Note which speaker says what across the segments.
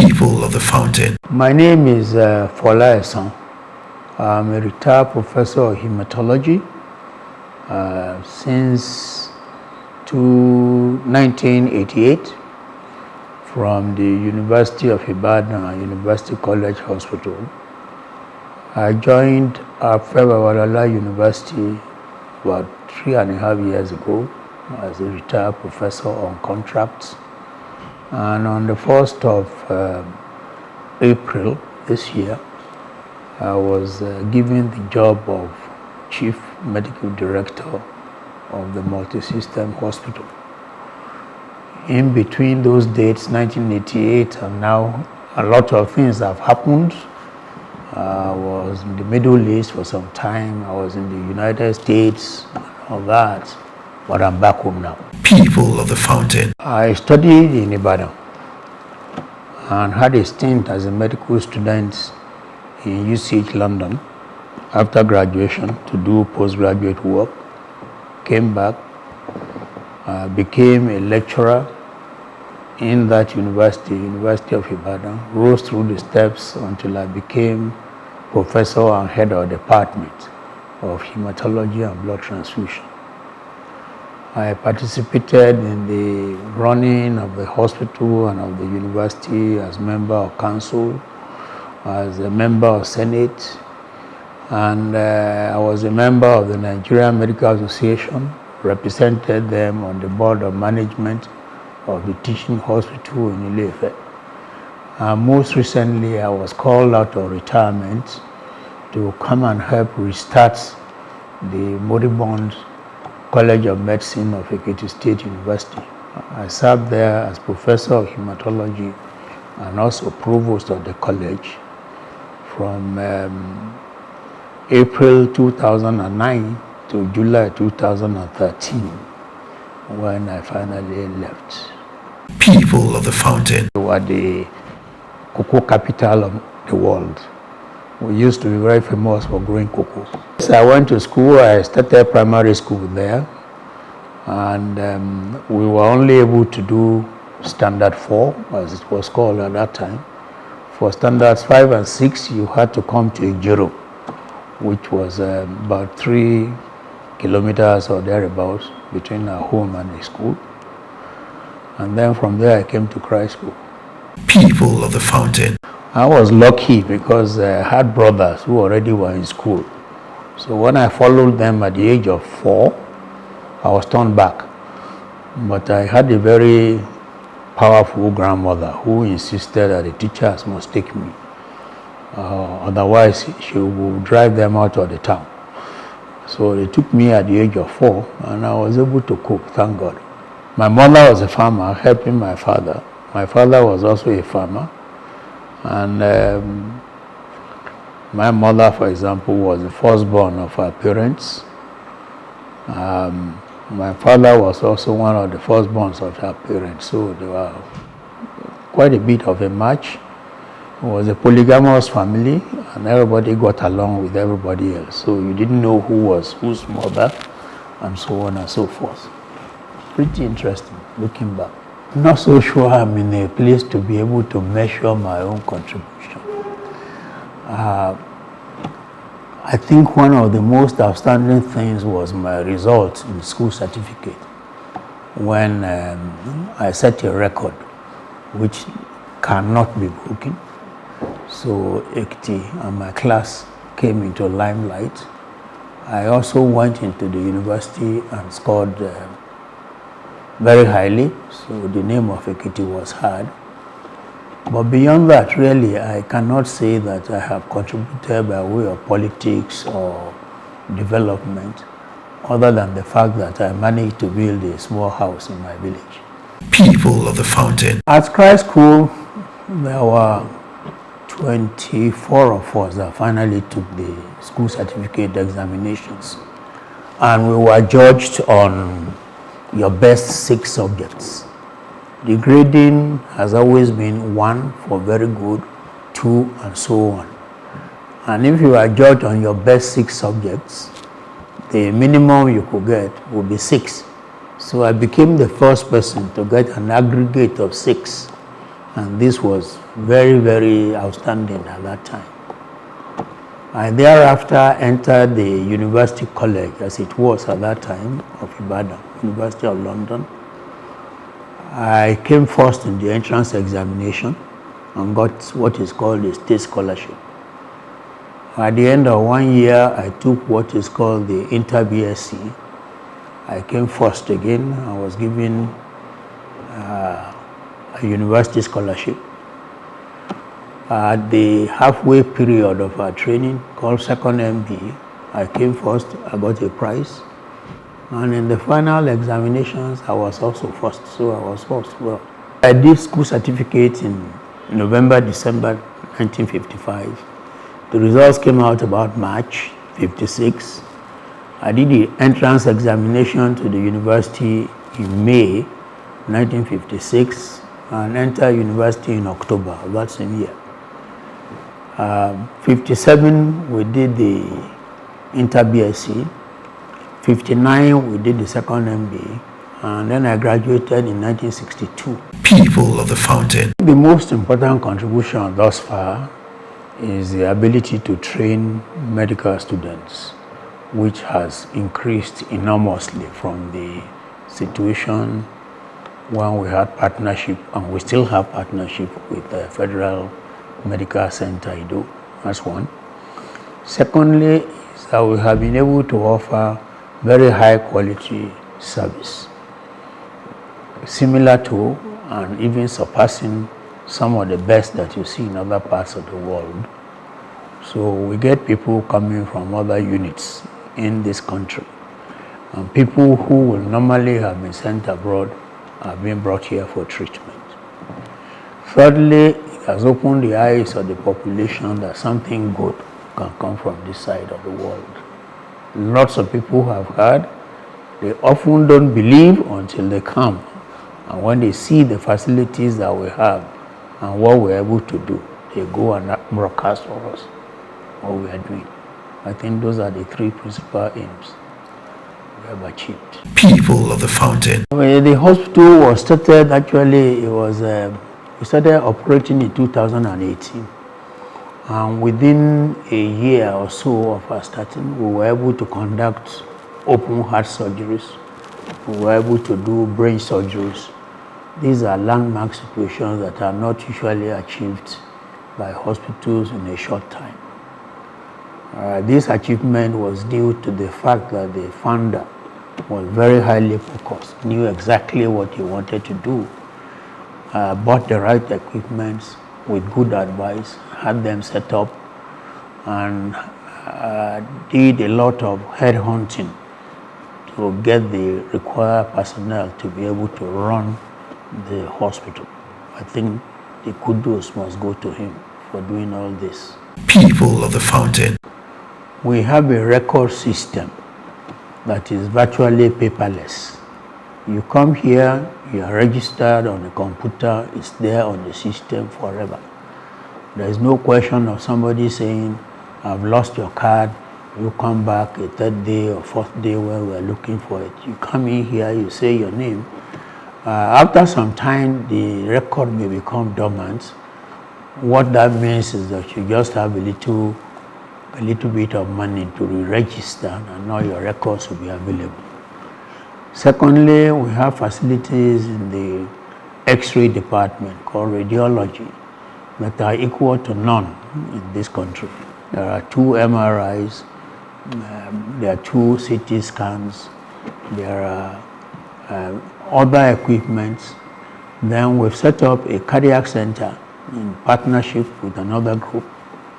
Speaker 1: People of the fountain.
Speaker 2: My name is Fola Esan. I'm a retired professor of hematology since 1988 from the University of Ibadan, University College Hospital. I joined ABUAD University about 3.5 years ago as a retired professor on contracts. And on the 1st of April this year, I was given the job of Chief Medical Director of the Multi-System Hospital. In between those dates, 1988 and now, a lot of things have happened. I was in the Middle East for some time. I was in the United States and all that, but I'm back home now.
Speaker 1: People of the fountain.
Speaker 2: I studied in Ibadan and had a stint as a medical student in UCH London after graduation to do postgraduate work. Came back, became a lecturer in that university, University of Ibadan, rose through the steps until I became professor and head of department of hematology and blood transfusion. I participated in the running of the hospital and of the university as member of council, as a member of Senate, and I was a member of the Nigerian Medical Association, represented them on the board of management of the teaching hospital in Ile-Ife. Most recently, I was called out of retirement to come and help restart the moribund College of Medicine of Ekiti State University. I served there as professor of hematology and also provost of the college from April 2009 to July 2013 when I finally left.
Speaker 1: People of the fountain.
Speaker 2: We were the cocoa capital of the world. We used to be very famous for growing cocoa. So I went to school. I started primary school there, and we were only able to do standard 4, as it was called at that time. For standards 5 and 6, you had to come to Ijero, which was about 3 kilometers or thereabouts between our home and the school. And then from there I came to Christ School.
Speaker 1: People of the fountain.
Speaker 2: I was lucky because I had brothers who already were in school. So when I followed them at the age of 4, I was turned back. But I had a very powerful grandmother who insisted that the teachers must take me. Otherwise, she would drive them out of the town. So they took me at the age of 4, and I was able to cook, thank God. My mother was a farmer, helping my father. My father was also a farmer. And my mother, for example, was the firstborn of her parents. My father was also one of the firstborns of her parents, so they were quite a bit of a match. It was a polygamous family, and everybody got along with everybody else. So you didn't know who was whose mother, and so on and so forth. Pretty interesting, looking back. I'm not so sure I'm in a place to be able to measure my own contribution. I think one of the most outstanding things was my result in school certificate when I set a record which cannot be broken. So Ekiti and my class came into limelight. I also went into the university and scored very highly, so the name of Ekiti was heard. But beyond that, really, I cannot say that I have contributed by way of politics or development, other than the fact that I managed to build a small house in my village.
Speaker 1: People of the fountain.
Speaker 2: At Christ School, there were 24 of us that finally took the school certificate examinations. And we were judged on your best 6 subjects. The grading has always been 1 for very good, 2, and so on. And if you are judged on your best 6 subjects, the minimum you could get would be 6. So I became the first person to get an aggregate of 6 And this was very, very outstanding at that time. I thereafter entered the University College, as it was at that time, of Ibadan, University of London. I came first in the entrance examination and got what is called a state scholarship. At the end of 1 year, I took what is called the inter-BSc. I came first again. I was given a university scholarship. At the halfway period of our training, called second MD, I came first, I got a prize. And in the final examinations, I was also first, so I was first. Well, I did school certificate in November, December 1955. The results came out about March 56. I did the entrance examination to the university in May 1956 and entered university in October of that same year. 57, we did the inter-BSc. 59, we did the second MD, and then I graduated in 1962.
Speaker 1: People of the fountain.
Speaker 2: The most important contribution thus far is the ability to train medical students, which has increased enormously from the situation when we had partnership, and we still have partnership with the Federal Medical Center, Ado. That's one. Secondly, is that we have been able to offer very high quality service, similar to and even surpassing some of the best that you see in other parts of the world. So we get people coming from other units in this country, and people who will normally have been sent abroad are being brought here for treatment. Thirdly, it has opened the eyes of the population that something good can come from this side of the world. Lots of people have heard. They often don't believe until they come. And when they see the facilities that we have and what we're able to do, they go and broadcast for us what we are doing. I think those are the three principal aims we have achieved.
Speaker 1: People of the fountain.
Speaker 2: When the hospital was started, actually, we started operating in 2018. And within a year or so of our starting, we were able to conduct open heart surgeries. We were able to do brain surgeries. These are landmark situations that are not usually achieved by hospitals in a short time. This achievement was due to the fact that the founder was very highly focused, knew exactly what he wanted to do, bought the right equipment with good advice, had them set up, and did a lot of headhunting to get the required personnel to be able to run the hospital. I think the kudos must go to him for doing all this.
Speaker 1: People of the fountain.
Speaker 2: We have a record system that is virtually paperless. You come here, you are registered on the computer, it's there on the system forever. There is no question of somebody saying, I've lost your card, you come back a third day or fourth day where we're looking for it. You come in here, you say your name. After some time, the record may become dormant. What that means is that you just have a little bit of money to re-register, and all your records will be available. Secondly, we have facilities in the X-ray department called radiology that are equal to none in this country. There are 2 MRIs, there are 2 CT scans, there are other equipments. Then we've set up a cardiac center in partnership with another group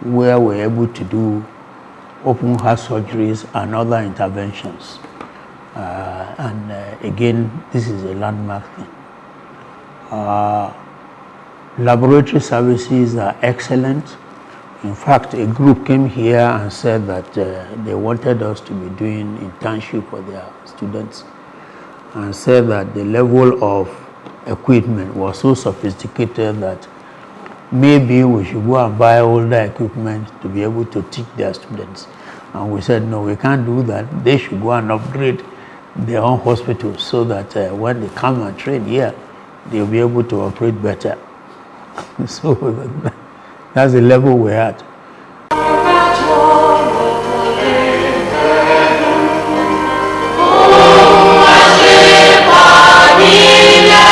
Speaker 2: where we're able to do open heart surgeries and other interventions. Again, this is a landmark thing. Laboratory services are excellent. In fact, a group came here and said that they wanted us to be doing internship for their students, and said that the level of equipment was so sophisticated that maybe we should go and buy older equipment to be able to teach their students. And we said, no, we can't do that. They should go and upgrade their own hospitals so that when they come and train here, they'll be able to operate better. So that's the level we're at.
Speaker 3: Worship our